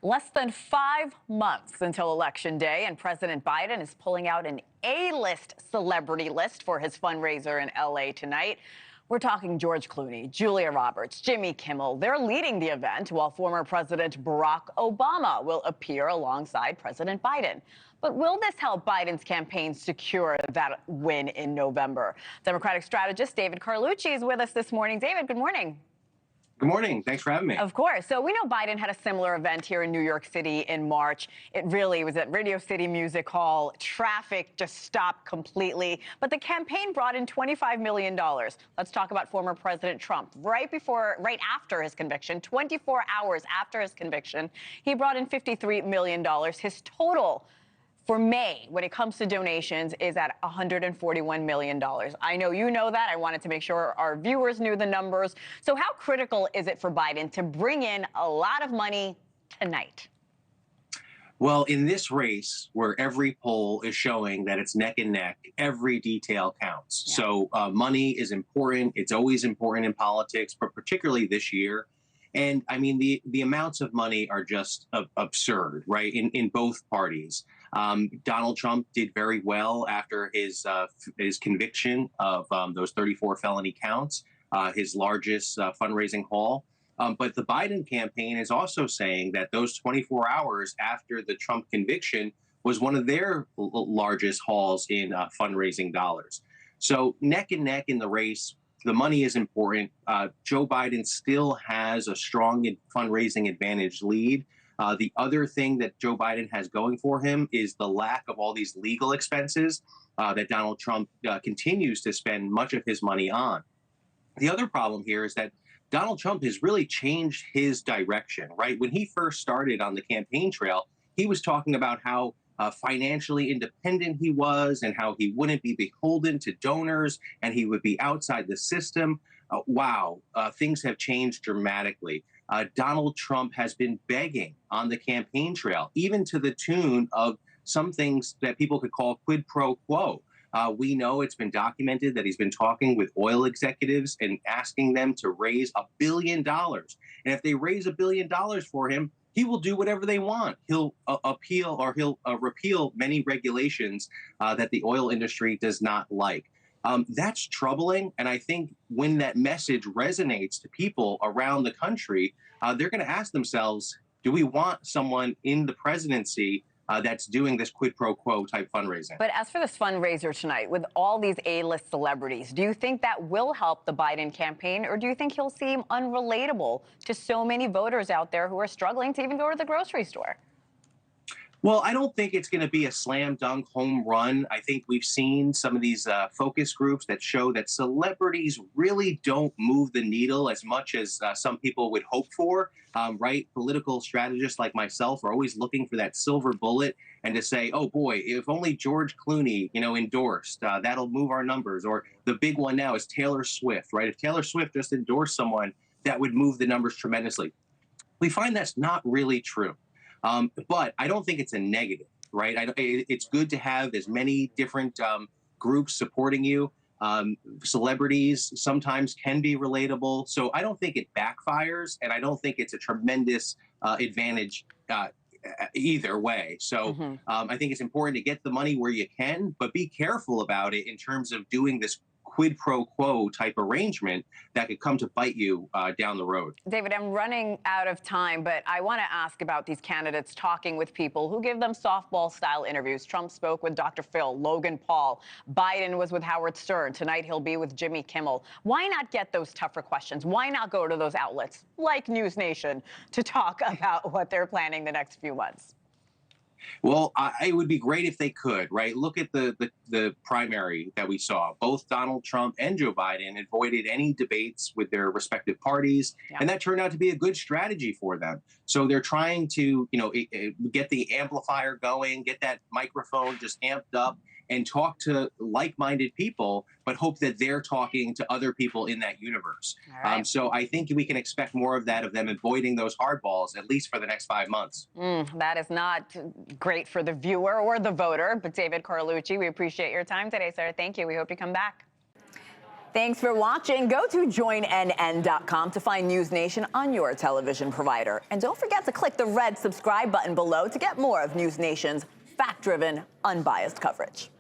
Less than 5 months until Election Day, and President Biden is pulling out an A-list celebrity list for his fundraiser in L.A. tonight. We're talking George Clooney, Julia Roberts, Jimmy Kimmel. They're leading the event, while former President Barack Obama will appear alongside President Biden. But will this help Biden's campaign secure that win in November? Democratic strategist David Carlucci is with us this morning. David, good morning. Good morning. Thanks for having me. Of course. So we know Biden had a similar event here in New York City in March. It really was at Radio City Music Hall. Traffic just stopped completely. But the campaign brought in $25 million. Let's talk about former President Trump. Right after his conviction, 24 hours after his conviction, he brought in $53 million. His total for May, when it comes to donations, is at $141 million. I know you know that. I wanted to make sure our viewers knew the numbers. So how critical is it for Biden to bring in a lot of money tonight? Well, in this race, where every poll is showing that it's neck and neck, every detail counts. Yeah. So money is important. It's always important in politics, but particularly this year. And I mean, the amounts of money are just absurd, right, in both parties. Donald Trump did very well after his conviction of those 34 felony counts, his largest fundraising haul. But the Biden campaign is also saying that those 24 hours after the Trump conviction was one of their largest hauls in fundraising dollars. So neck and neck in the race. The money is important. Joe Biden still has a strong fundraising advantage lead. The other thing that Joe Biden has going for him is the lack of all these legal expenses that Donald Trump continues to spend much of his money on. The other problem here is that Donald Trump has really changed his direction, right? When he first started on the campaign trail, he was talking about how financially independent he was and how he wouldn't be beholden to donors and he would be outside the system. Wow, things have changed dramatically. Donald Trump has been begging on the campaign trail, even to the tune of some things that people could call quid pro quo. We know it's been documented that he's been talking with oil executives and asking them to raise $1 billion. And if they raise $1 billion for him, he will do whatever they want. He'll appeal or he'll repeal many regulations that the oil industry does not like. That's troubling. And I think when that message resonates to people around the country, they're going to ask themselves, do we want someone in the presidency that's doing this quid pro quo type fundraising? But as for this fundraiser tonight, with all these A-list celebrities, do you think that will help the Biden campaign, or do you think he'll seem unrelatable to so many voters out there who are struggling to even go to the grocery store? Well, I don't think it's going to be a slam dunk home run. I think we've seen some of these focus groups that show that celebrities really don't move the needle as much as some people would hope for, right? Political strategists like myself are always looking for that silver bullet and to say, oh, boy, if only George Clooney, endorsed, that'll move our numbers. Or the big one now is Taylor Swift, right? If Taylor Swift just endorsed someone, that would move the numbers tremendously. We find that's not really true. But I don't think it's a negative, right? It's good to have as many different groups supporting you. Celebrities sometimes can be relatable. So I don't think it backfires, and I don't think it's a tremendous advantage either way. So I think it's important to get the money where you can, but be careful about it in terms of doing this quid pro quo type arrangement that could come to bite you down the road. David, I'm running out of time, but I want to ask about these candidates talking with people who give them softball-style interviews. Trump spoke with Dr. Phil, Logan Paul. Biden was with Howard Stern. Tonight he'll be with Jimmy Kimmel. Why not get those tougher questions? Why not go to those outlets like NewsNation to talk about what they're planning the next few months? Well, it would be great if they could, right? Look at the primary that we saw. Both Donald Trump and Joe Biden avoided any debates with their respective parties, and that turned out to be a good strategy for them. So they're trying to, get the amplifier going, get that microphone just amped up, and talk to like-minded people, but hope that they're talking to other people in that universe. Right. So I think we can expect more of that, of them avoiding those hardballs, at least for the next 5 months. That is not great for the viewer or the voter. But David Carlucci, we appreciate your time today, sir. Thank you. We hope you come back. Thanks for watching. Go to joinnn.com to find NewsNation on your television provider. And don't forget to click the red subscribe button below to get more of NewsNation's fact-driven, unbiased coverage.